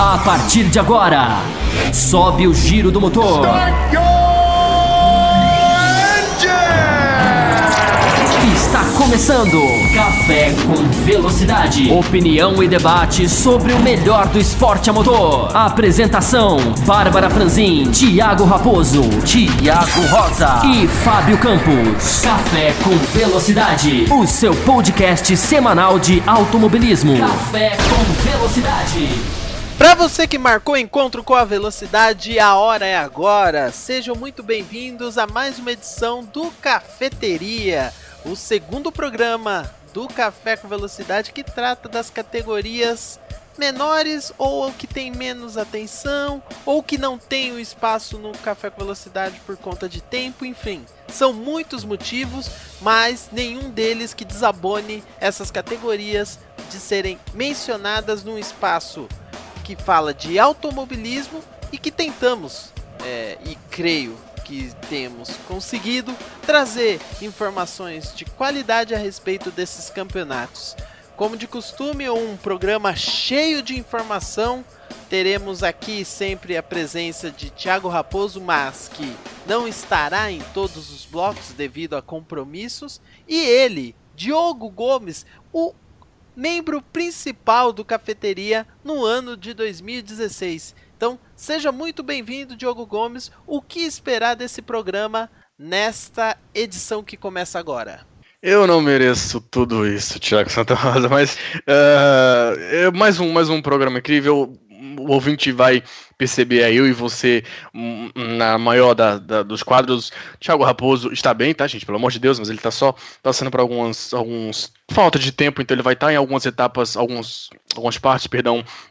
A partir de agora, sobe o giro do motor. Está começando Café com Velocidade. Opinião e debate sobre o melhor do esporte a motor. Apresentação: Bárbara Franzin, Thiago Raposo, Thiago Rosa e Fábio Campos. Café com Velocidade, o seu podcast semanal de automobilismo. Café com Velocidade. Para você que marcou encontro com a velocidade, a hora é agora. Sejam muito bem-vindos a mais uma edição do Cafeteria, o segundo programa do Café com Velocidade que trata das categorias menores ou que tem menos atenção ou que não tem o espaço no Café com Velocidade por conta de tempo, enfim. São muitos motivos, mas nenhum deles que desabone essas categorias de serem mencionadas num espaço que fala de automobilismo e que tentamos, e creio que temos conseguido, trazer informações de qualidade a respeito desses campeonatos. Como de costume, um programa cheio de informação. Teremos aqui sempre a presença de Thiago Raposo, mas que não estará em todos os blocos devido a compromissos. E ele, Diogo Gomes, o membro principal do Cafeteria no ano de 2016. Então, seja muito bem-vindo, Diogo Gomes. O que esperar desse programa nesta edição que começa agora? Eu não mereço tudo isso, Thiago Santa Rosa, mas mais um programa incrível. O ouvinte vai perceber, eu e você, na maior dos quadros. Thiago Raposo está bem, tá, gente? Pelo amor de Deus, mas ele tá só passando por alguns falta de tempo, então ele vai estar em algumas etapas, algumas partes,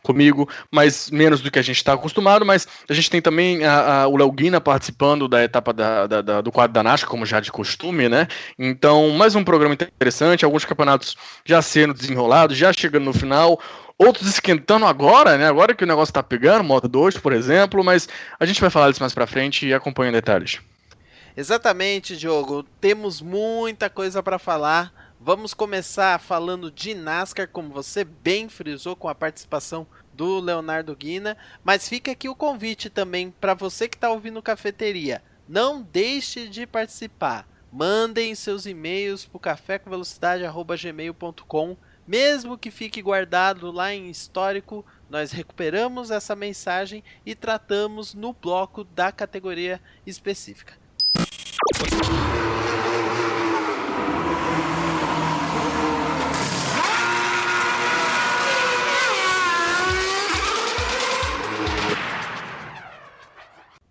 comigo, mas menos do que a gente está acostumado. Mas a gente tem também o Léo Guina participando da etapa do quadro da NASCAR, como já de costume, né? Então, mais um programa interessante, alguns campeonatos já sendo desenrolados, já chegando no final, outros esquentando agora, né? Agora que o negócio tá pegando, Moto 2, por exemplo, mas a gente vai falar disso mais pra frente e acompanha detalhes. Exatamente, Diogo. Temos muita coisa para falar. Vamos começar falando de NASCAR, como você bem frisou, com a participação do Leonardo Guina. Mas fica aqui o convite também para você que está ouvindo Cafeteria. Não deixe de participar. Mandem seus e-mails para o cafécomvelocidade@gmail.com. Mesmo que fique guardado lá em histórico, nós recuperamos essa mensagem e tratamos no bloco da categoria específica.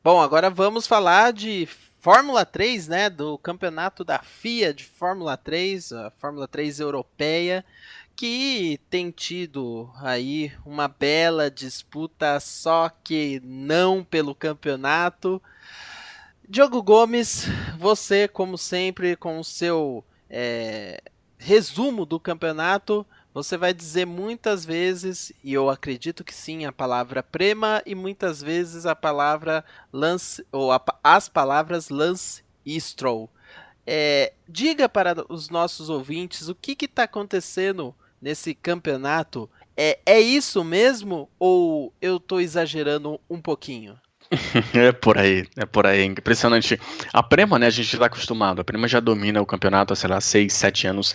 Bom, agora vamos falar de Fórmula 3, né, do campeonato da FIA de Fórmula 3, a Fórmula 3 europeia, que tem tido aí uma bela disputa, só que não pelo campeonato. Diogo Gomes, você, como sempre, com o seu resumo do campeonato, você vai dizer muitas vezes, e eu acredito que sim, a palavra Prema e muitas vezes a palavra Lance, ou as palavras Lance e Stroll. Diga para os nossos ouvintes o que está acontecendo nesse campeonato. É isso mesmo ou eu estou exagerando um pouquinho? É por aí. Impressionante. A Prema, né, a gente já está acostumado. A Prema já domina o campeonato há, 6, 7 anos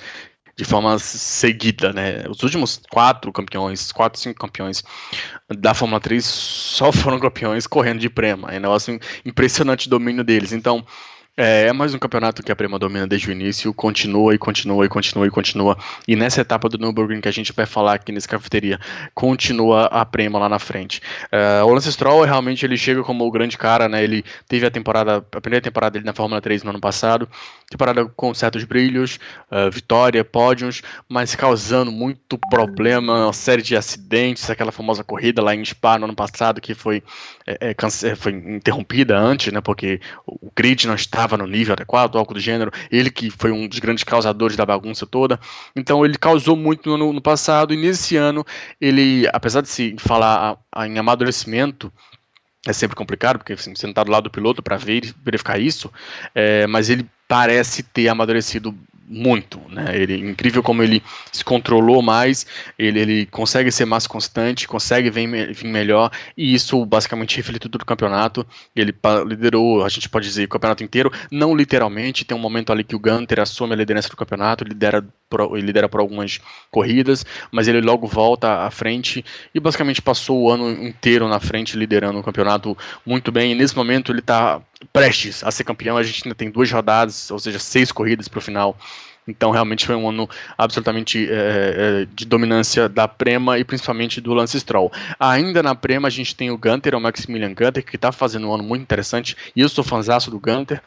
de forma seguida, né? Os últimos 4, 5 campeões da Fórmula 3 só foram campeões correndo de Prema. É um negócio impressionante o domínio deles. Então, é mais um campeonato que a Prema domina desde o início, continua. E nessa etapa do Nürburgring que a gente vai falar aqui nesse Cafeteria, continua a Prema lá na frente. O Lance Stroll, realmente, ele chega como o grande cara, né? Ele teve a primeira temporada dele na Fórmula 3 no ano passado, temporada com certos brilhos, vitória, pódios, mas causando muito problema, uma série de acidentes, aquela famosa corrida lá em Spa no ano passado, que foi interrompida antes, né? Porque o grid não estava no nível adequado, algo do gênero. Ele que foi um dos grandes causadores da bagunça toda. Então ele causou muito no passado, e nesse ano ele, apesar de se falar em amadurecimento, é sempre complicado, porque assim, você não está do lado do piloto para verificar isso, mas ele parece ter amadurecido muito, né? Incrível como ele se controlou mais, ele consegue ser mais constante, consegue vir melhor, e isso basicamente reflete todo o campeonato. Ele liderou, a gente pode dizer, o campeonato inteiro, não literalmente, tem um momento ali que o Gunter assume a liderança do campeonato, lidera por algumas corridas, mas ele logo volta à frente e basicamente passou o ano inteiro na frente, liderando o campeonato muito bem, e nesse momento ele está prestes a ser campeão. A gente ainda tem 2 rodadas, ou seja, 6 corridas para o final. Então realmente foi um ano absolutamente de dominância da Prema e principalmente do Lance Stroll. Ainda na Prema a gente tem o Gunter, o Maximilian Gunter, que está fazendo um ano muito interessante, e eu sou fãzaço do Gunter.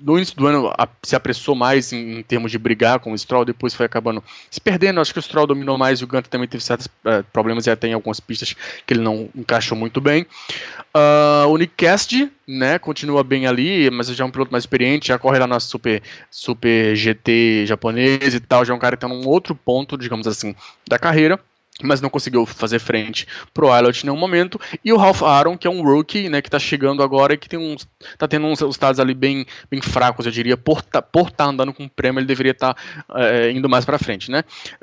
No início do ano se apressou mais em termos de brigar com o Stroll, depois foi acabando se perdendo. Acho que o Stroll dominou mais e o Gunter também teve certos problemas e até em algumas pistas que ele não encaixou muito bem. O Nick Cassidy, né, continua bem ali, mas já é um piloto mais experiente, já corre lá na Super GT japonês e tal, já é um cara que está num outro ponto, digamos assim, da carreira, mas não conseguiu fazer frente pro Ilott em nenhum momento. E o Ralph Aaron, que é um rookie, né, que tá chegando agora e que tá tendo uns resultados ali bem fracos, eu diria. Por tá andando com o Prema, ele deveria estar indo mais pra frente, né.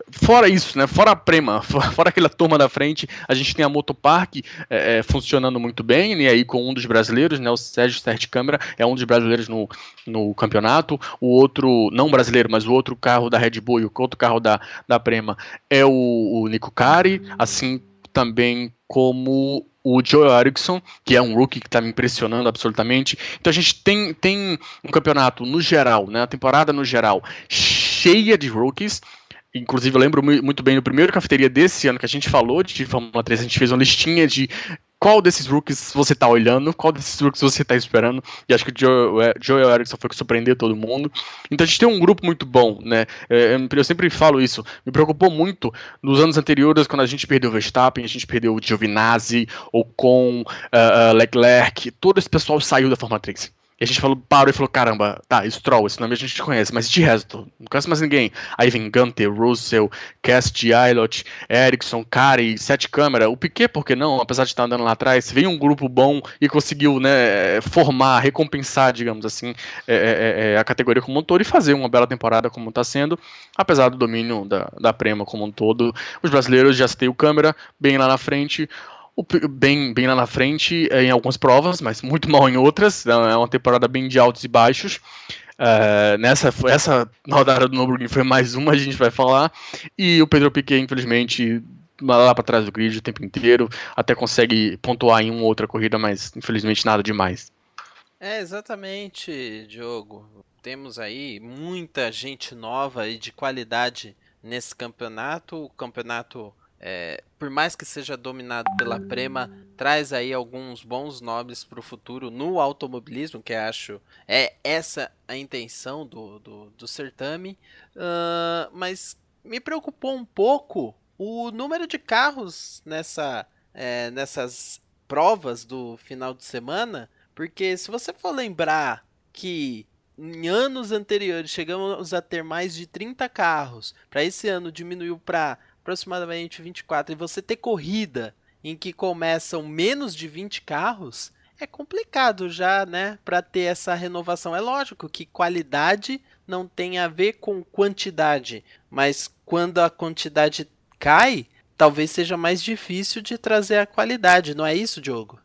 Fora isso, né, fora a Prema, fora aquela turma da frente, a gente tem a Motopark funcionando muito bem, e aí com um dos brasileiros, né, o Sérgio Câmara, é um dos brasileiros no campeonato. O outro, não brasileiro, mas o outro carro da Red Bull e o outro carro da Prema é o Nico Kari, assim também como o Joe Eriksson, que é um rookie que está me impressionando absolutamente. Então a gente tem um campeonato no geral, né, a temporada no geral, cheia de rookies. Inclusive eu lembro muito bem no primeiro cafeteria desse ano que a gente falou de Fórmula 3, a gente fez uma listinha de qual desses rookies você está olhando, qual desses rookies você está esperando, e acho que o Joel Eriksson foi que surpreendeu todo mundo. Então a gente tem um grupo muito bom, né? Eu sempre falo isso, me preocupou muito nos anos anteriores, quando a gente perdeu o Verstappen, a gente perdeu o Giovinazzi, Ocon, Leclerc, todo esse pessoal saiu da Fórmula 3. E a gente parou e falou, caramba, tá, Stroll, esse nome a gente conhece, mas de resto, não conhece mais ninguém. Aí vem Gunter, Russell, Cassidy, Ilott, Ericsson, Kari, Sete Câmara, o Piquet, por que não? Apesar de estar andando lá atrás, veio um grupo bom e conseguiu, né, formar, recompensar, digamos assim, a categoria como um todo e fazer uma bela temporada como está sendo, apesar do domínio da Prema como um todo. Os brasileiros, já citei o Câmara, bem lá na frente, bem lá na frente em algumas provas, mas muito mal em outras. É uma temporada bem de altos e baixos. Essa rodada do Nürburgring foi mais uma, a gente vai falar. E o Pedro Piquet, infelizmente, lá para trás do grid o tempo inteiro, até consegue pontuar em uma ou outra corrida, mas infelizmente nada demais. Exatamente, Diogo. Temos aí muita gente nova e de qualidade nesse campeonato. O campeonato, por mais que seja dominado pela Prema, traz aí alguns bons nomes para o futuro no automobilismo, que acho essa a intenção do certame. Mas me preocupou um pouco o número de carros nessas provas do final de semana, porque se você for lembrar que em anos anteriores chegamos a ter mais de 30 carros, para esse ano diminuiu para aproximadamente 24, e você ter corrida em que começam menos de 20 carros, é complicado já, né, para ter essa renovação. É lógico que qualidade não tem a ver com quantidade, mas quando a quantidade cai, talvez seja mais difícil de trazer a qualidade, não é isso, Diogo?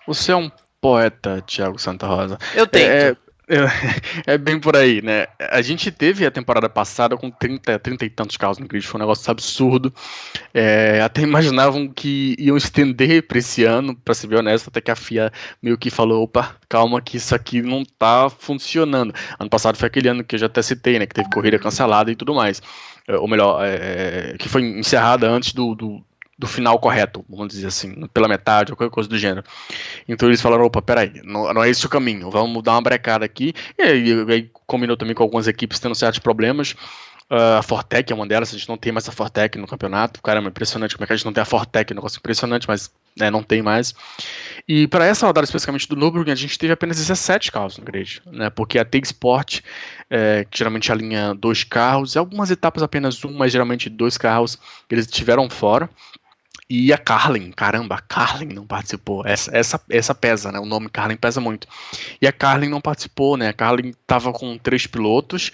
Você é um poeta, Thiago Santa Rosa. Eu tento. É bem por aí, né? A gente teve a temporada passada com 30 e tantos carros no grid, foi um negócio absurdo. Até imaginavam que iam estender para esse ano, para ser bem honesto, até que a FIA meio que falou, opa, calma que isso aqui não tá funcionando. Ano passado foi aquele ano que eu já até citei, né, que teve corrida cancelada e tudo mais. Ou melhor, que foi encerrada antes do final correto, vamos dizer assim, pela metade ou qualquer coisa do gênero. Então eles falaram, opa, peraí, não é esse o caminho, vamos dar uma brecada aqui. E aí combinou também com algumas equipes tendo certos problemas. A Fortec é uma delas, a gente não tem mais a Fortec no campeonato. Caramba, impressionante como é que a gente não tem a Fortec, um negócio impressionante, mas não tem mais. E para essa rodada especificamente do Nürburgring, a gente teve apenas 17 carros no grid, né? Porque a TIG Sport, que geralmente alinha 2 carros, e algumas etapas apenas um, mas geralmente 2 carros, eles tiveram fora. E a Carlin, caramba, a Carlin não participou. Essa pesa, né? O nome Carlin pesa muito. E a Carlin não participou, né? A Carlin estava com 3 pilotos,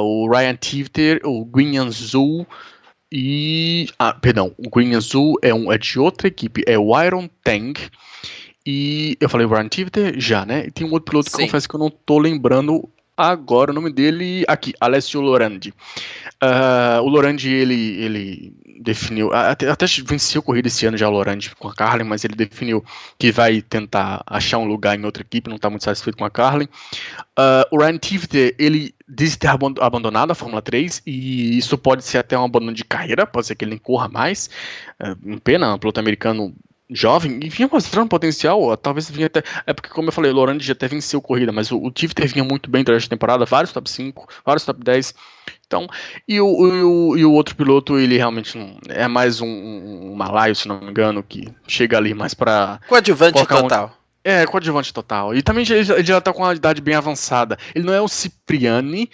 o Ryan Tivter, o Guanyu Zhou e... perdão, o Guanyu Zhou é de outra equipe, é o Iron Tang. E eu falei o Ryan Tivter já, né? E tem um outro piloto que confesso que eu não tô lembrando agora o nome dele, aqui, Alessio Lorandi. O Lorandi, ele definiu, até venceu corrida esse ano já o Lorandi com a Carlin, mas ele definiu que vai tentar achar um lugar em outra equipe, não está muito satisfeito com a Carlin. O Ryan Tivter, ele diz ter abandonado a Fórmula 3, e isso pode ser até um abandono de carreira, pode ser que ele nem corra mais, pena, um piloto americano jovem, e vinha mostrando potencial, talvez vinha até, porque como eu falei, o Lorandi já até venceu corrida, mas o Tivter vinha muito bem durante a temporada, vários top 5, vários top 10, então, e o outro piloto, ele realmente não, é mais um malaio, se não me engano, que chega ali mais pra... Coadjuvante total. Coadjuvante total. E também ele já tá com uma idade bem avançada. Ele não é o Cipriani,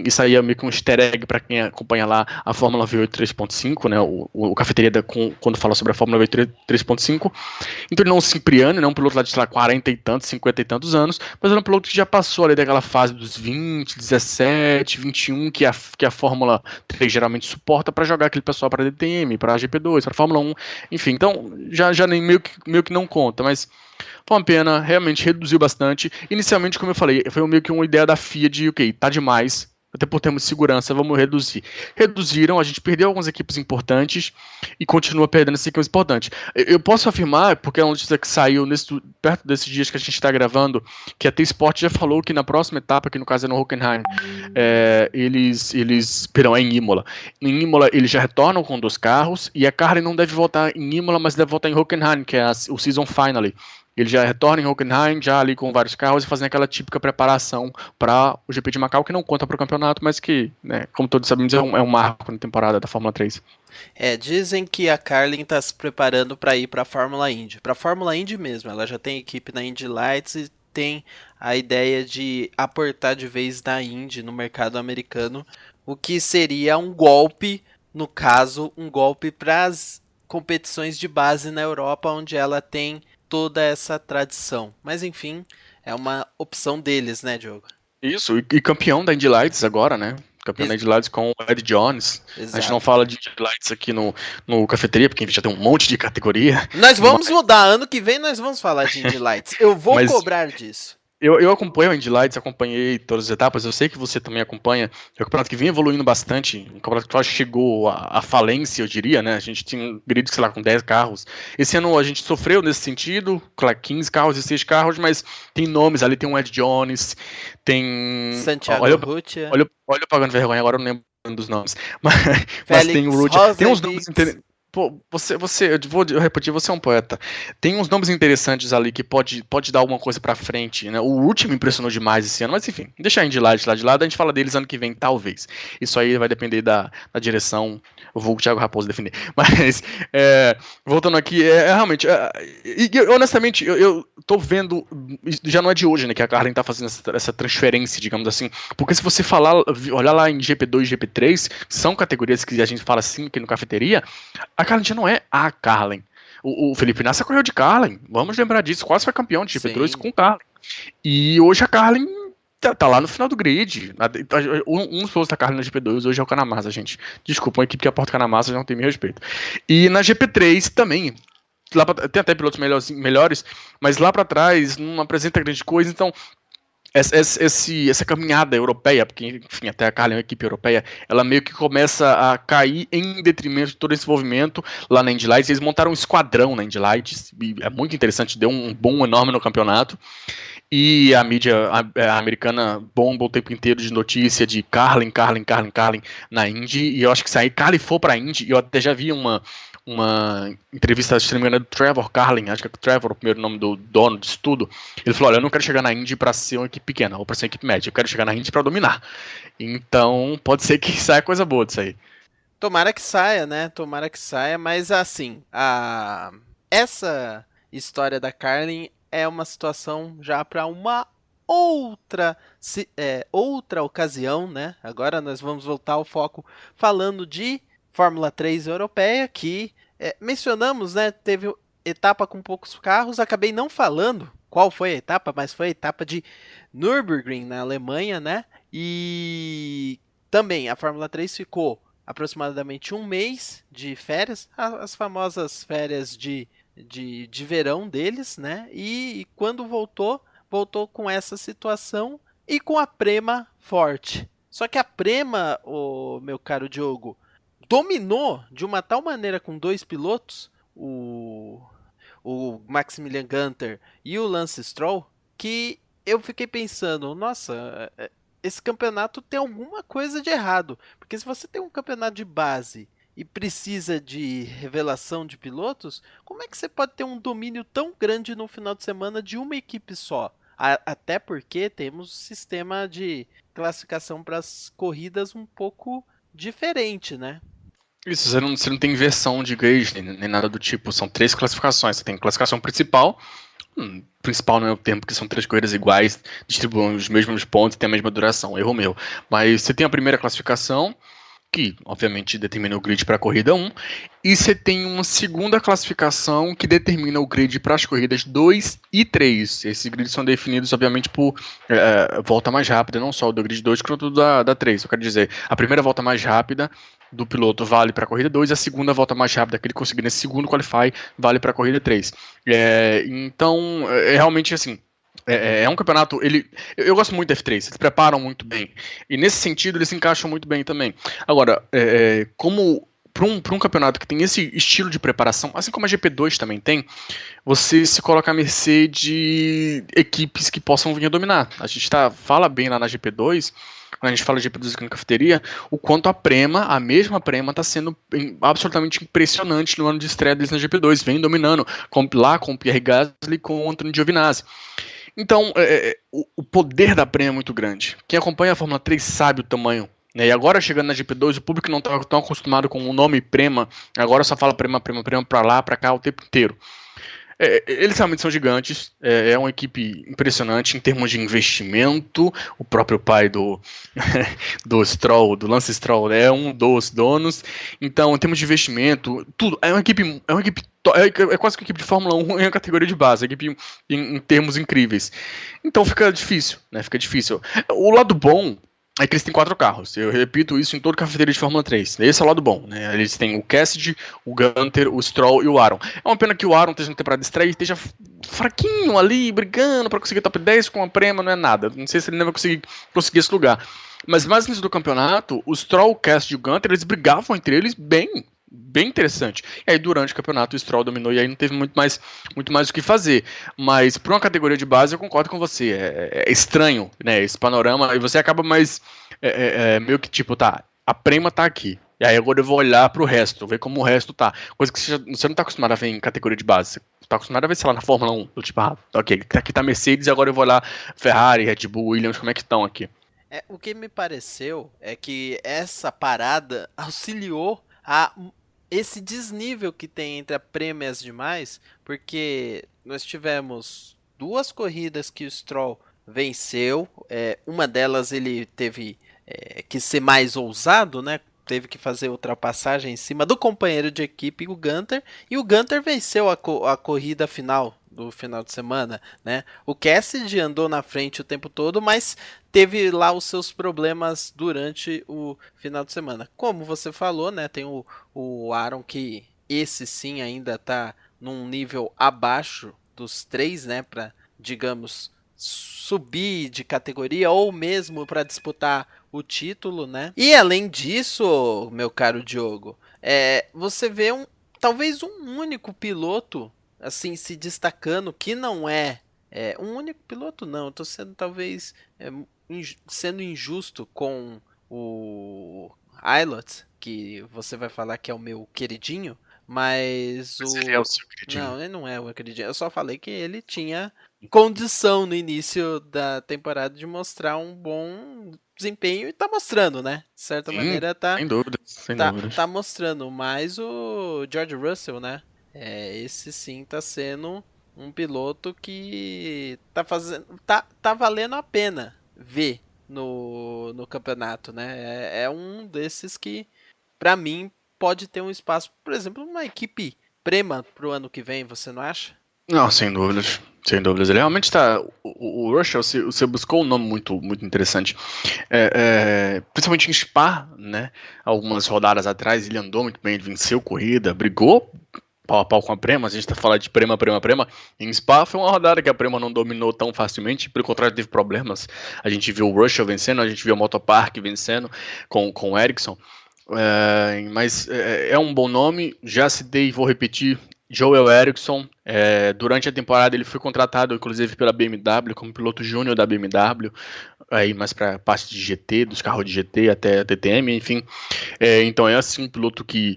isso aí é meio que um easter egg pra quem acompanha lá a Fórmula V8 3.5, né? O Cafeteria quando fala sobre a Fórmula V8 3.5. Então ele não é um Cipriani, não é um piloto lá de, sei lá, 40 e tantos, 50 e tantos anos, mas ele é um piloto que já passou ali daquela fase dos 20, 17, 21, que a Fórmula 3 geralmente suporta pra jogar aquele pessoal pra DTM, pra GP2, pra Fórmula 1, enfim. Então já nem meio que não conta, mas... Foi uma pena, realmente reduziu bastante. Inicialmente, como eu falei, foi meio que uma ideia da FIA de, ok, tá demais, até por termos de segurança, vamos reduzir. Reduziram, a gente perdeu algumas equipes importantes e continua perdendo essas equipes importantes. Eu posso afirmar, porque é uma notícia que saiu perto desses dias que a gente está gravando, que a T-Sport já falou que na próxima etapa, que no caso é no Hockenheim, é em Imola. Em Imola eles já retornam com 2 carros, e a Carlin não deve voltar em Imola, mas deve voltar em Hockenheim, que é o Season Finale. Ele já retorna em Hockenheim, já ali com vários carros, e fazendo aquela típica preparação para o GP de Macau, que não conta para o campeonato, mas que, né, como todos sabemos, é um marco na temporada da Fórmula 3. Dizem que a Carlin está se preparando para ir para a Fórmula Indy. Para a Fórmula Indy mesmo, ela já tem equipe na Indy Lights e tem a ideia de aportar de vez na Indy, no mercado americano, o que seria um golpe, no caso, um golpe para as competições de base na Europa, onde ela tem toda essa tradição. Mas enfim, é uma opção deles, né, Diogo? Isso, e campeão da Indy Lights agora, né? Campeão da Indy Lights com o Ed Jones. Exato. A gente não fala de Indy Lights aqui no Cafeteria, porque a gente já tem um monte de categoria. Nós vamos mudar, ano que vem nós vamos falar de Indy Lights. Eu vou cobrar disso. Eu acompanho o Indy Lights, acompanhei todas as etapas, eu sei que você também acompanha. É um campeonato que vem evoluindo bastante, um campeonato que chegou à falência, eu diria, né? A gente tinha um grid, sei lá, com 10 carros. Esse ano a gente sofreu nesse sentido, claro, 15 carros e 6 carros, mas tem nomes ali, tem o Ed Jones, tem... Santiago Rutia. Olha pagando vergonha, agora eu não lembro dos nomes. Mas tem o Rutia, tem uns nomes interessantes. Pô, eu vou repetir, você é um poeta. Tem uns nomes interessantes ali que pode dar alguma coisa pra frente, né? O último me impressionou demais esse ano, mas enfim, deixa a Indy Lights lá de lado, a gente fala deles ano que vem, talvez. Isso aí vai depender da direção, eu vou o Thiago Raposo defender. Mas, voltando aqui, realmente, honestamente, eu tô vendo, já não é de hoje, né, que a Carlin tá fazendo essa transferência, digamos assim, porque se você olhar lá em GP2 e GP3, são categorias que a gente fala assim aqui no Cafeteria, a Carlin já não é a Carlin. O Felipe Nasser correu de Carlin, vamos lembrar disso, quase foi campeão de GP2 com Carlin. E hoje a Carlin tá lá no final do grid. Um dos pilotos da Carlin na GP2 hoje é o Canamassa, gente. Desculpa, uma equipe que aporta Canamassa não tem meu respeito. E na GP3 também. Tem até pilotos melhores, mas lá pra trás não apresenta grande coisa, então essa caminhada europeia, porque enfim, até a Carlin é uma equipe europeia, ela meio que começa a cair em detrimento de todo esse envolvimento lá na Indy Lights. Eles montaram um esquadrão na Indy Lights, e é muito interessante, deu um boom enorme no campeonato, e a mídia americana bomba o tempo inteiro de notícia de Carlin na Indy, e eu acho que se a Carlin for pra Indy, eu até já vi uma entrevista, se não me engano, do Trevor Carlin, acho que é o Trevor, o primeiro nome do dono disso tudo. Ele falou, olha, eu não quero chegar na Indy pra ser uma equipe pequena, ou pra ser uma equipe média, eu quero chegar na Indy pra dominar. Então, pode ser que saia coisa boa disso aí. Tomara que saia, né? Tomara que saia, mas assim, essa história da Carlin é uma situação já pra uma outra ocasião, né? Agora nós vamos voltar ao foco falando de Fórmula 3 europeia, que mencionamos, né? Teve etapa com poucos carros, acabei não falando qual foi a etapa, mas foi a etapa de Nürburgring, na Alemanha, né? E também a Fórmula 3 ficou aproximadamente um mês de férias, as famosas férias de verão deles, né? E quando voltou com essa situação e com a Prema forte. Só que a Prema, meu caro Diogo, dominou de uma tal maneira com dois pilotos, o Maximilian Gunter e o Lance Stroll, que eu fiquei pensando, nossa, esse campeonato tem alguma coisa de errado. Porque se você tem um campeonato de base e precisa de revelação de pilotos, como é que você pode ter um domínio tão grande no final de semana de uma equipe só? Até porque temos um sistema de classificação para as corridas um pouco diferente, né? Isso, você não tem inversão de grid, nem nada do tipo. São 3 classificações. Você tem classificação principal. Principal não é o tempo, porque são 3 corridas iguais, distribuem os mesmos pontos e tem a mesma duração. Erro meu. Mas você tem a primeira classificação, que obviamente determina o grid para a corrida 1, e você tem uma segunda classificação que determina o grid para as corridas 2 e 3. Esses grids são definidos, obviamente, por volta mais rápida, não só o do grid 2 quanto da 3. Eu quero dizer, a primeira volta mais rápida do piloto vale para a corrida 2, e a segunda volta mais rápida que ele conseguir nesse segundo qualify vale para a corrida 3. Então, realmente assim, é um campeonato, eu gosto muito da F3, eles preparam muito bem, e nesse sentido eles se encaixam muito bem também. Agora, como para um campeonato que tem esse estilo de preparação, assim como a GP2 também tem, você se coloca à mercê de equipes que possam vir a dominar. A gente fala bem lá na GP2, quando a gente fala de GP2 aqui na cafeteria, o quanto a mesma Prema está sendo absolutamente impressionante no ano de estreia deles na GP2, vem dominando lá com o Pierre Gasly e com o Antonio Giovinazzi. Então, o poder da Prema é muito grande. Quem acompanha a Fórmula 3 sabe o tamanho. Né? E agora, chegando na GP2, o público não está tão acostumado com o nome Prema, agora só fala Prema para lá, para cá o tempo inteiro. Eles realmente são gigantes, é uma equipe impressionante em termos de investimento. O próprio pai do Stroll, do Lance Stroll, é um dos donos. Então, em termos de investimento, tudo, é uma equipe quase que uma equipe de Fórmula 1 em uma categoria de base, equipe em termos incríveis. Então fica difícil, né? Fica difícil. O lado bom é que eles têm 4 carros. Eu repito isso em todo cafeteria de Fórmula 3. Esse é o lado bom, né? Eles têm o Cassidy, o Gunter, o Stroll e o Aaron. É uma pena que o Aaron esteja na temporada de estreia e esteja fraquinho ali, brigando para conseguir top 10 com a Prema, não é nada. Não sei se ele nem vai conseguir esse lugar. Mas mais no início do campeonato, o Stroll, o Cassidy e o Gunter, eles brigavam entre eles bem interessante. E aí durante o campeonato o Stroll dominou e aí não teve muito mais o que fazer. Mas para uma categoria de base eu concordo com você. É estranho, né, esse panorama, e você acaba mais meio que tipo, tá, a Prema tá aqui. E aí agora eu vou olhar pro resto, ver como o resto tá. Coisa que você não tá acostumado a ver em categoria de base. Você tá acostumado a ver, sei lá, na Fórmula 1. Do tipo, ok, aqui tá Mercedes e agora eu vou olhar Ferrari, Red Bull, Williams, como é que estão aqui. O que me pareceu é que essa parada auxiliou a esse desnível que tem entre a Prema e as demais, porque nós tivemos 2 corridas que o Stroll venceu, uma delas ele teve que ser mais ousado, né? Teve que fazer ultrapassagem em cima do companheiro de equipe, o Gunter, e o Gunter venceu a corrida final do final de semana, né? O Cassidy andou na frente o tempo todo, mas teve lá os seus problemas durante o final de semana. Como você falou, né? Tem o Aaron, que esse sim ainda tá num nível abaixo dos 3, né? Para, digamos, subir de categoria ou mesmo para disputar o título, né? E além disso, meu caro Diogo, você vê talvez um único piloto assim se destacando, que não é um único piloto, não. Eu tô sendo talvez sendo injusto com o Ilott, que você vai falar que é o meu queridinho, mas ele é o seu queridinho. Não, ele não é o meu queridinho. Eu só falei que ele tinha condição no início da temporada de mostrar um bom desempenho e tá mostrando, né? De certa maneira sem dúvida. Tá mostrando, mas o George Russell, né? Esse sim tá sendo um piloto que tá valendo a pena ver no campeonato, né? É um desses que, pra mim, pode ter um espaço, por exemplo, numa equipe Prema pro ano que vem, você não acha? Não, sem dúvidas. Sem dúvidas. Ele realmente está. O Russell, você buscou um nome muito, muito interessante. Principalmente em Spa, né? Algumas rodadas atrás, ele andou muito bem, ele venceu corrida, brigou pau a pau com a Prema. A gente tá falando de Prema. Em Spa foi uma rodada que a Prema não dominou tão facilmente, pelo contrário, teve problemas. A gente viu o Russell vencendo, a gente viu o Motopark vencendo com o Ericsson. Mas é um bom nome. Já citei e vou repetir. Joel Eriksson, durante a temporada ele foi contratado inclusive pela BMW como piloto júnior da BMW, aí mais para parte de GT, dos carros de GT até TTM, enfim. Então é assim um piloto que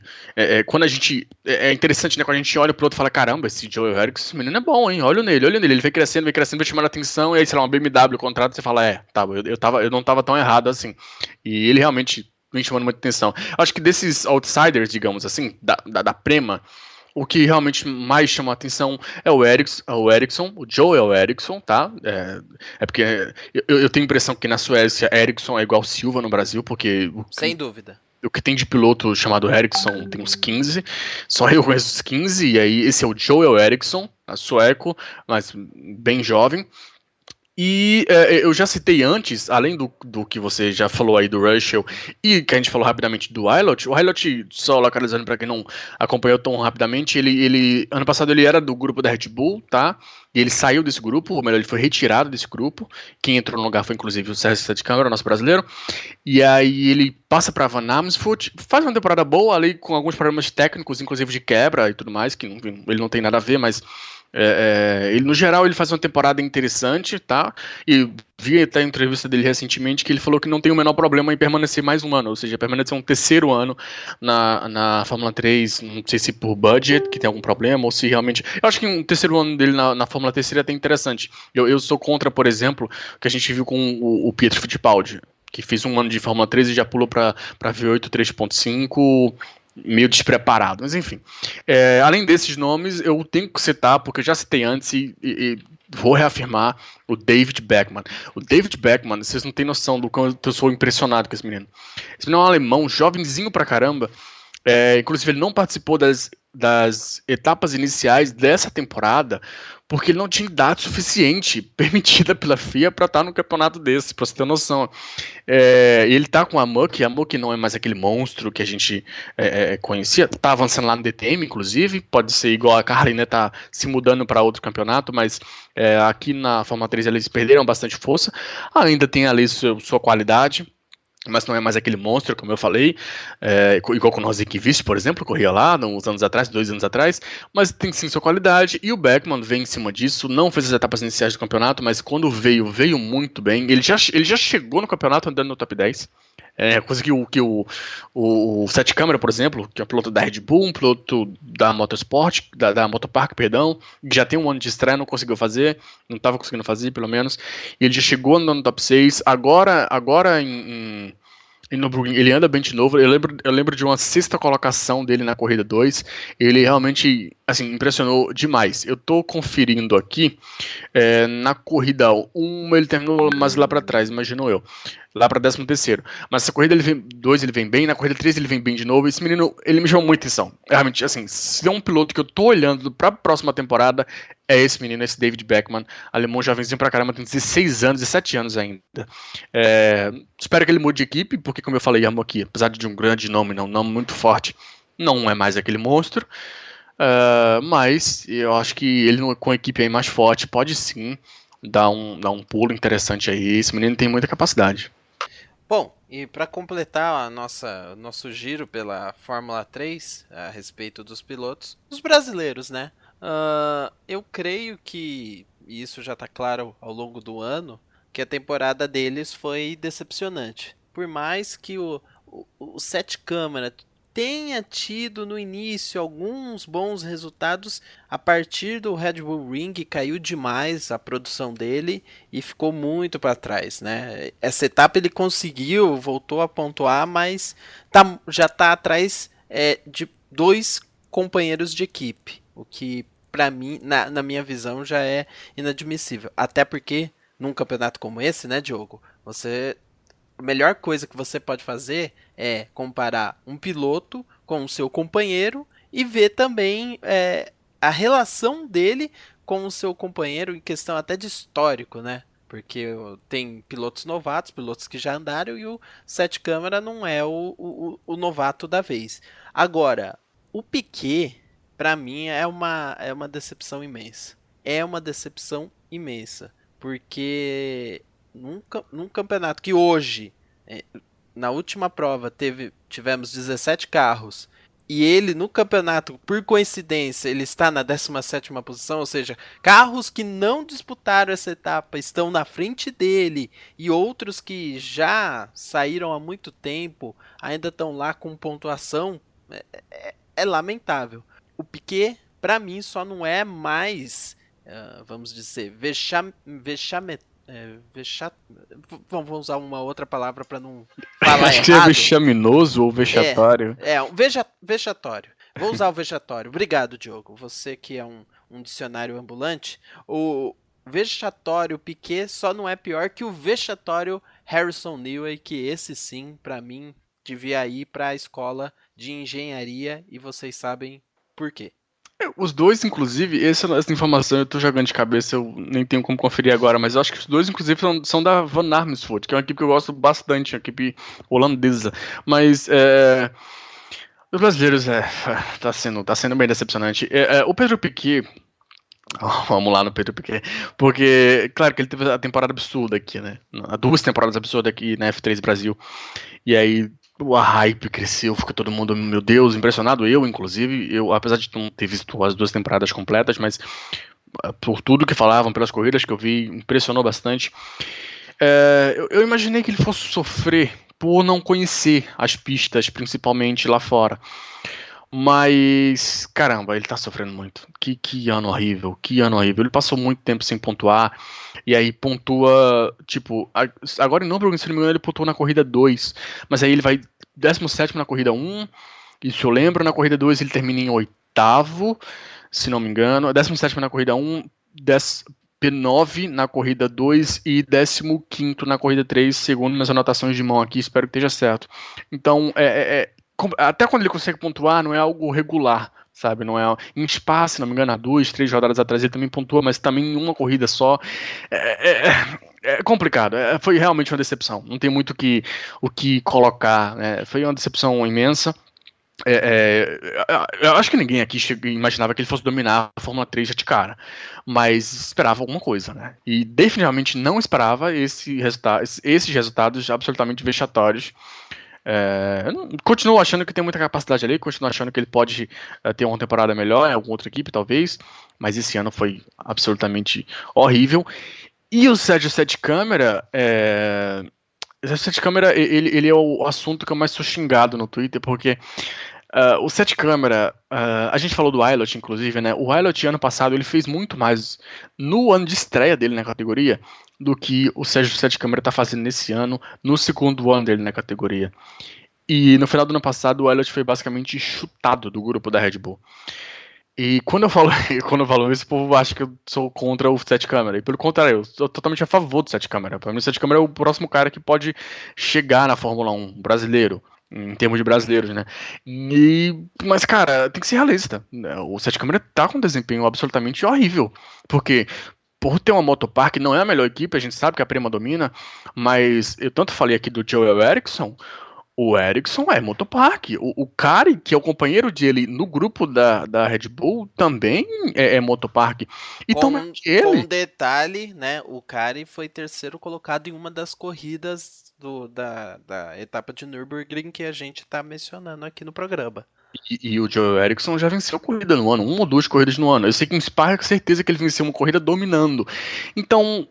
quando a gente é interessante, né, quando a gente olha o piloto e fala, caramba, esse Joel Eriksson, esse menino é bom, hein, olha nele, ele vai crescendo, vai chamando a atenção, e aí sei lá, uma BMW contrata, você fala, eu não tava tão errado assim, e ele realmente vem chamando muita atenção. Acho que desses outsiders, digamos assim, da Prema, o que realmente mais chama a atenção é o Ericsson, o Joel Eriksson, tá? Porque eu tenho a impressão que na Suécia Ericsson é igual Silva no Brasil, porque... Sem dúvida. O que tem de piloto chamado Ericsson tem uns 15, só eu conheço os 15, e aí esse é o Joel Eriksson, sueco, mas bem jovem. E eu já citei antes, além do que você já falou aí do Russell e que a gente falou rapidamente do Ilott, o Ilott, só localizando para quem não acompanhou tão rapidamente, ele ano passado ele era do grupo da Red Bull, tá? E ele saiu desse grupo, ou melhor, ele foi retirado desse grupo. Quem entrou no lugar foi inclusive o Sérgio Sete Câmara, nosso brasileiro. E aí ele passa para Van Amersfoort, faz uma temporada boa ali com alguns problemas técnicos, inclusive de quebra e tudo mais, que ele não tem nada a ver, mas ele, no geral, ele faz uma temporada interessante, tá? E vi até a entrevista dele recentemente que ele falou que não tem o menor problema em permanecer mais um ano, ou seja, permanecer um terceiro ano na Fórmula 3, não sei se por budget, que tem algum problema, ou se realmente... Eu acho que um terceiro ano dele na Fórmula 3 seria até interessante. Eu sou contra, por exemplo, o que a gente viu com o Pietro Fittipaldi, que fez um ano de Fórmula 3 e já pulou para V8 3.5... meio despreparado, mas enfim. Além desses nomes, eu tenho que citar, porque eu já citei antes e vou reafirmar, o David Beckmann. O David Beckmann, vocês não têm noção do quanto eu sou impressionado com esse menino. Esse menino é um alemão, jovenzinho pra caramba. Inclusive, ele não participou das etapas iniciais dessa temporada porque ele não tinha idade suficiente permitida pela FIA para estar no campeonato desse, para você ter noção. Ele tá com a Muck não é mais aquele monstro que a gente conhecia, tá avançando lá no DTM, inclusive, pode ser igual a Carlin, né, tá se mudando para outro campeonato, mas aqui na Fórmula 3 eles perderam bastante força, ainda tem ali sua qualidade, mas não é mais aquele monstro, como eu falei, igual com o Rosickiewicz, por exemplo, corria lá uns anos atrás, 2 anos atrás, mas tem sim sua qualidade, e o Beckmann vem em cima disso, não fez as etapas iniciais do campeonato, mas quando veio muito bem, ele já chegou no campeonato andando no top 10, coisa que o Sete Câmara, por exemplo, que é um piloto da Red Bull, um piloto da Motorsport, da Motopark, perdão, que já tem um ano de estreia, não conseguiu fazer, não estava conseguindo fazer, pelo menos, e ele já chegou andando no top 6, agora em Nürburgring, ele anda bem de novo. Eu lembro de uma sexta colocação dele na corrida 2. Ele realmente, assim, impressionou demais. Eu tô conferindo aqui, na corrida 1 ele terminou mais lá para trás, imagino eu, lá para 13º. Mas essa corrida ele vem bem, na corrida 3 ele vem bem de novo. Esse menino, ele me chamou muita atenção. Realmente, assim, se é um piloto que eu tô olhando para a próxima temporada, é esse menino, esse David Beckmann, alemão jovenzinho pra caramba, tem 16 anos, 17 anos ainda. Espero que ele mude de equipe, porque como eu falei, aqui, apesar de um grande nome, um nome muito forte, não é mais aquele monstro, mas eu acho que ele com a equipe aí mais forte pode sim dar um pulo interessante aí. Esse menino tem muita capacidade. Bom, e para completar nosso giro pela Fórmula 3 a respeito dos pilotos, os brasileiros, né? Eu creio que, e isso já está claro ao longo do ano, que a temporada deles foi decepcionante. Por mais que o Sete Câmara tenha tido no início alguns bons resultados, a partir do Red Bull Ring caiu demais a produção dele e ficou muito para trás, né? Essa etapa ele conseguiu, voltou a pontuar, mas já está atrás de 2 companheiros de equipe, o que para mim, na minha visão, já é inadmissível. Até porque num campeonato como esse, né, Diogo, a melhor coisa que você pode fazer é comparar um piloto com o seu companheiro e ver também a relação dele com o seu companheiro em questão até de histórico, né? Porque tem pilotos novatos, pilotos que já andaram, e o Sete Câmara não é o novato da vez. Agora, o Piquet, para mim, é uma decepção imensa. É uma decepção imensa. Porque num campeonato que hoje, na última prova, tivemos 17 carros, e ele no campeonato, por coincidência, ele está na 17ª posição, ou seja, carros que não disputaram essa etapa estão na frente dele, e outros que já saíram há muito tempo ainda estão lá com pontuação. É lamentável. O Piquet, para mim, só não é mais, vamos dizer, vamos usar uma outra palavra para não falar Acho que errado. é vexaminoso ou vexatório. Vexatório. Vou usar o vexatório. Obrigado, Diogo. Você que é um dicionário ambulante. O vexatório Piquet só não é pior que o vexatório Harrison Newey, que esse sim, para mim, devia ir para a escola de engenharia, e vocês sabem por quê. Os dois, inclusive, essa informação eu tô jogando de cabeça, eu nem tenho como conferir agora, mas eu acho que os dois, inclusive, são da Van Amersfoort, que é uma equipe que eu gosto bastante, uma equipe holandesa. Mas os brasileiros tá sendo bem decepcionante. O Pedro Piquet, vamos lá no Pedro Piquet, porque, claro que ele teve a temporada absurda aqui, né? 2 temporadas absurdas aqui na F3 Brasil, e aí a hype cresceu, ficou todo mundo, meu Deus, impressionado, inclusive, apesar de não ter visto as 2 temporadas completas, mas por tudo que falavam, pelas corridas que eu vi, impressionou bastante. Eu imaginei que ele fosse sofrer por não conhecer as pistas, principalmente lá fora. Mas, caramba, ele tá sofrendo muito. Que ano horrível, que ano horrível. Ele passou muito tempo sem pontuar, e aí pontua, tipo, agora em Nürburgring, se não me engano, ele pontuou na corrida 2, mas aí ele vai 17º na corrida 1, isso eu lembro, na corrida 2 ele termina em 8º, se não me engano, 17º na corrida 1, P9 na corrida 2 e 15º na corrida 3, segundo minhas anotações de mão aqui, espero que esteja certo. Então, até quando ele consegue pontuar, não é algo regular, sabe? Não é em Spa, se não me engano, há 2, 3 rodadas atrás ele também pontua, mas também em uma corrida só. É complicado. Foi realmente uma decepção. Não tem muito o que colocar, né? Foi uma decepção imensa. Eu acho que ninguém aqui imaginava que ele fosse dominar a Fórmula 3 já de cara, mas esperava alguma coisa, né? E definitivamente não esperava esses resultados absolutamente vexatórios. Continuo achando que tem muita capacidade ali, continuo achando que ele pode ter uma temporada melhor em alguma outra equipe, talvez, mas esse ano foi absolutamente horrível. E o Sérgio Sete Câmara, o Sete Câmara, ele é o assunto que eu mais sou xingado no Twitter, porque o Sete Câmara, a gente falou do Aylot, inclusive, né? O Aylot, ano passado, ele fez muito mais no ano de estreia dele na categoria do que o Sérgio Sete Câmara está fazendo nesse ano, no segundo ano dele na categoria. E no final do ano passado, o Aylot foi basicamente chutado do grupo da Red Bull. E quando eu falo isso, o povo acha que eu sou contra o Sete Câmara. E pelo contrário, eu sou totalmente a favor do Sete Câmara. Para mim, o Sete Câmara é o próximo cara que pode chegar na Fórmula 1 brasileiro, em termos de brasileiros, né? Mas, cara, tem que ser realista. O Sete Câmara tá com um desempenho absolutamente horrível. Porque, por ter uma Motopark, não é a melhor equipe, a gente sabe que a Prema domina, mas eu tanto falei aqui do Joel Eriksson. O Ericsson é Motopark. O Kari, que é o companheiro dele no grupo da Red Bull, também é Motopark. Então, com um detalhe, né? O Kari foi 3º colocado em uma das corridas da etapa de Nürburgring que a gente está mencionando aqui no programa. E o Joe Eriksson já venceu corrida no ano, 1 ou 2 corridas no ano. Eu sei que em Spa, com certeza que ele venceu uma corrida dominando. Então,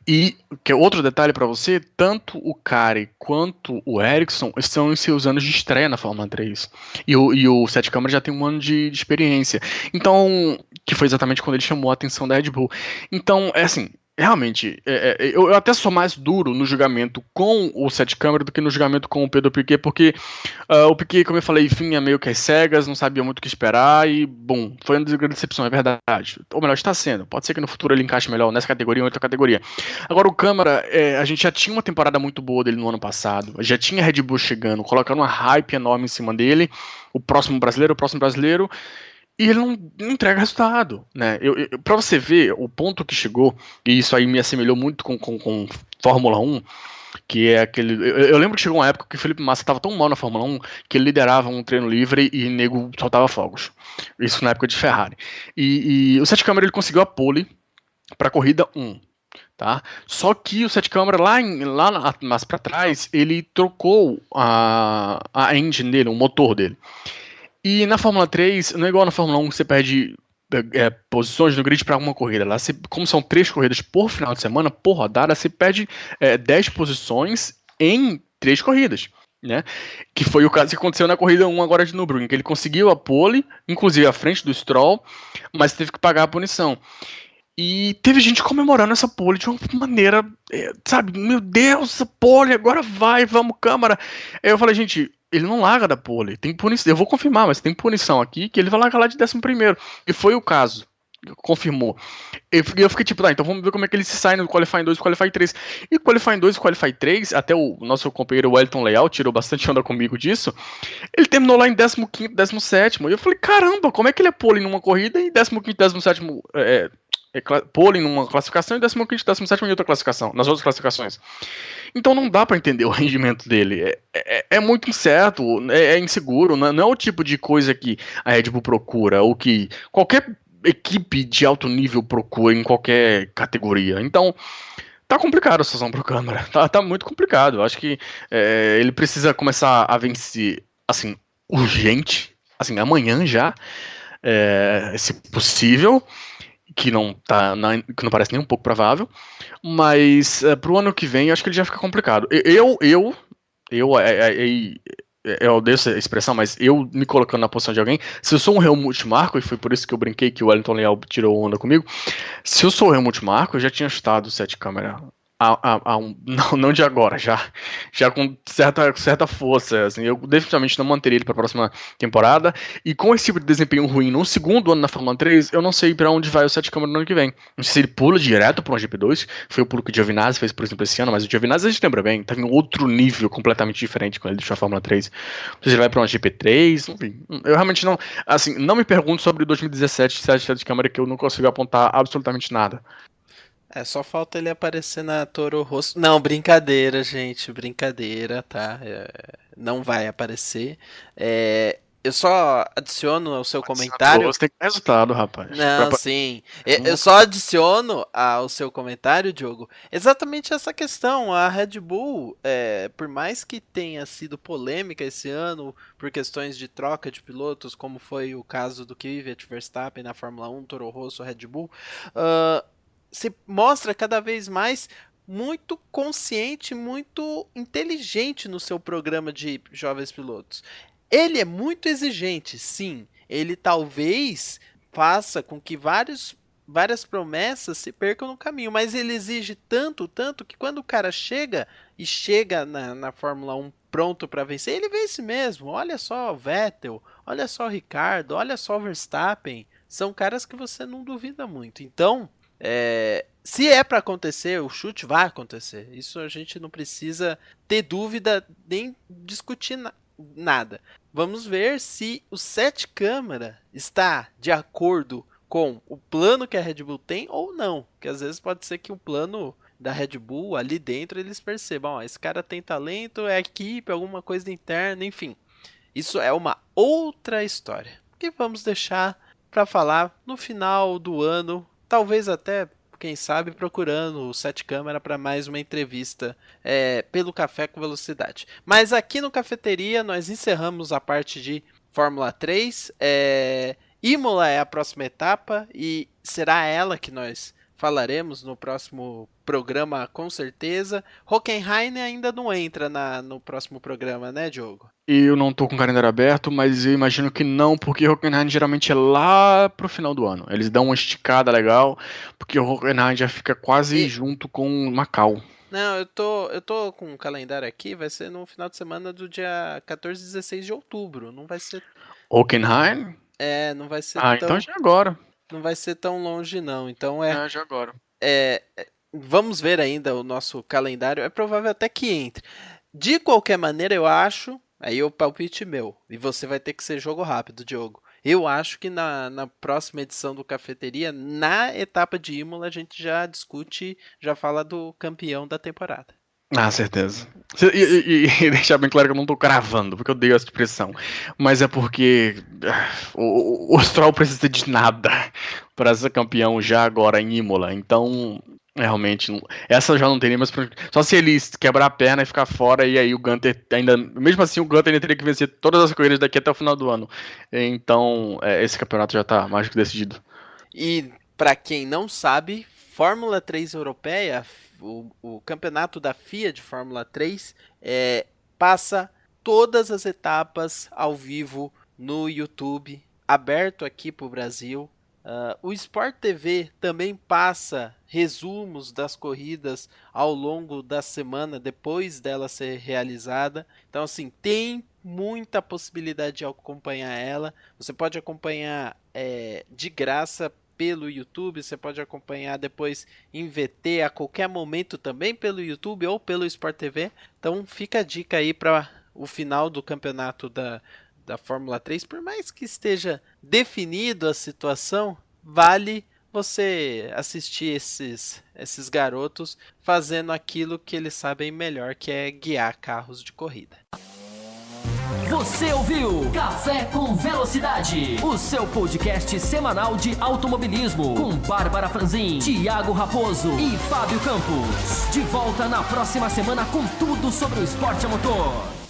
e que é outro detalhe para você, tanto o Kari quanto o Eriksson estão em seus anos de estreia na Fórmula 3. E o Sete Câmara já tem 1 ano de experiência. Então, que foi exatamente quando ele chamou a atenção da Red Bull. Então, assim, realmente, eu até sou mais duro no julgamento com o Sete Câmara do que no julgamento com o Pedro Piquet, porque o Piquet, como eu falei, vinha meio que às cegas, não sabia muito o que esperar e, bom, foi uma grande decepção, é verdade. Ou melhor, está sendo. Pode ser que no futuro ele encaixe melhor nessa categoria ou em outra categoria. Agora, o Câmara, a gente já tinha uma temporada muito boa dele no ano passado, já tinha Red Bull chegando, colocando uma hype enorme em cima dele, o próximo brasileiro, e ele não entrega resultado, né? Pra você ver o ponto que chegou, e isso aí me assemelhou muito com Fórmula 1, que é aquele. Eu lembro que chegou uma época que o Felipe Massa estava tão mal na Fórmula 1 que ele liderava um treino livre e nego soltava fogos. Isso na época de Ferrari. E o Sete Câmara ele conseguiu a pole para a corrida 1. Tá? Só que o Sete Câmara lá mais para trás ele trocou a engine dele, o motor dele. E na Fórmula 3, não é igual na Fórmula 1 que você perde posições no grid para alguma corrida. Lá, como são 3 corridas por final de semana, por rodada, você perde 10 posições em 3 corridas. Né? Que foi o caso que aconteceu na corrida 1 agora de Nürburgring, que ele conseguiu a pole, inclusive à frente do Stroll, mas teve que pagar a punição. E teve gente comemorando essa pole de uma maneira, sabe, meu Deus, essa pole, agora vai, vamos, Câmara. Aí eu falei, gente, ele não larga da pole, tem punição, eu vou confirmar, mas tem punição aqui que ele vai largar lá de 11º. E foi o caso, confirmou. Eu fiquei tipo, tá, então vamos ver como é que ele se sai no Qualifying 2 e Qualifying 3. E Qualifying 2 e Qualifying 3, até o nosso companheiro Wellington Leal tirou bastante onda comigo disso, ele terminou lá em 15º, 17º. E eu falei, caramba, como é que ele é pole numa corrida e 15º, 17º pole numa classificação e 15º, 17º em outra classificação, nas outras classificações. Então não dá pra entender o rendimento dele. É muito incerto, é inseguro, não é o tipo de coisa que a Red Bull procura, ou que qualquer equipe de alto nível procura em qualquer categoria. Então, tá complicado a situação pro Câmara. Tá muito complicado. Eu acho que ele precisa começar a vencer, assim, urgente, assim, amanhã já, se possível, que não parece nem um pouco provável, mas pro ano que vem eu acho que ele já fica complicado. Eu odeio essa expressão, mas eu me colocando na posição de alguém, se eu sou um Helmut Marko, e foi por isso que eu brinquei que o Wellington Leal tirou onda comigo, se eu sou o Helmut Marko, eu já tinha chutado o Sete Câmara não de agora, já com certa força, assim, eu definitivamente não manteria ele para a próxima temporada, e com esse tipo de desempenho ruim no segundo ano na Fórmula 3, eu não sei para onde vai o Sete Câmara no ano que vem. Não sei se ele pula direto para um GP2, foi o pulo que o Giovinazzi fez, por exemplo, esse ano, mas o Giovinazzi a gente lembra bem, estava em outro nível completamente diferente quando ele deixou a Fórmula 3. Não sei se ele vai para um GP3, enfim, eu realmente não me pergunto sobre o 2017 Sete Câmara, que eu não consigo apontar absolutamente nada. Só falta ele aparecer na Toro Rosso. Não, brincadeira, gente. Brincadeira, tá? Não vai aparecer. Eu só adiciono ao seu comentário. Você tem resultado, rapaz. Não, sim. Eu só adiciono ao seu comentário, Diogo, exatamente essa questão. A Red Bull, por mais que tenha sido polêmica esse ano por questões de troca de pilotos, como foi o caso do Kvyat Verstappen na Fórmula 1, Toro Rosso, Red Bull, se mostra cada vez mais muito consciente, muito inteligente no seu programa de jovens pilotos. Ele é muito exigente, sim. Ele talvez faça com que várias promessas se percam no caminho, mas ele exige tanto que quando o cara chega na Fórmula 1 pronto para vencer, ele vence mesmo. Olha só o Vettel, olha só o Ricardo, olha só o Verstappen. São caras que você não duvida muito. Então, se é para acontecer, o chute vai acontecer. Isso a gente não precisa ter dúvida nem discutir nada. Vamos ver se o Sete Câmara está de acordo com o plano que a Red Bull tem ou não. Porque às vezes pode ser que o plano da Red Bull ali dentro eles percebam, esse cara tem talento, é equipe, alguma coisa interna, enfim. Isso é uma outra história que vamos deixar para falar no final do ano. Talvez até, quem sabe, procurando o Sete Câmara para mais uma entrevista pelo Café com Velocidade. Mas aqui no Cafeteria nós encerramos a parte de Fórmula 3. Imola é a próxima etapa e será ela que nós falaremos no próximo programa com certeza. Hockenheim ainda não entra no próximo programa, né, Diogo? Eu não tô com o calendário aberto, mas eu imagino que não, porque Hockenheim geralmente é lá pro final do ano. Eles dão uma esticada legal, porque o Hockenheim já fica quase junto com Macau. Não, eu tô com o calendário aqui, vai ser no final de semana do dia 14 e 16 de outubro, não vai ser... Hockenheim? Não vai ser então já é agora. Não vai ser tão longe não, então já agora. Vamos ver ainda o nosso calendário, é provável até que entre. De qualquer maneira, eu acho, aí o palpite meu, e você vai ter que ser jogo rápido, Diogo. Eu acho que na próxima edição do Cafeteria, na etapa de Imola, a gente já discute, já fala do campeão da temporada. Certeza. E deixar bem claro que eu não tô cravando, porque eu odeio essa expressão. Mas é porque o Stroll precisa de nada para ser campeão já agora em Imola. Então, realmente, essa já não teria mais. Só se ele quebrar a perna e ficar fora, e aí o Gunter ainda. Mesmo assim, o Gunter ainda teria que vencer todas as corridas daqui até o final do ano. Então, esse campeonato já tá mais que decidido. E, para quem não sabe, Fórmula 3 europeia. O campeonato da FIA de Fórmula 3 passa todas as etapas ao vivo no YouTube, aberto aqui para o Brasil. O Sport TV também passa resumos das corridas ao longo da semana, depois dela ser realizada. Então, assim, tem muita possibilidade de acompanhar ela. Você pode acompanhar de graça pelo YouTube, você pode acompanhar depois em VT a qualquer momento também pelo YouTube ou pelo Sport TV. Então fica a dica aí para o final do campeonato da Fórmula 3. Por mais que esteja definido a situação, vale você assistir esses garotos fazendo aquilo que eles sabem melhor, que é guiar carros de corrida. Você ouviu Café com Velocidade, o seu podcast semanal de automobilismo, com Bárbara Franzin, Thiago Raposo e Fábio Campos. De volta na próxima semana com tudo sobre o esporte a motor.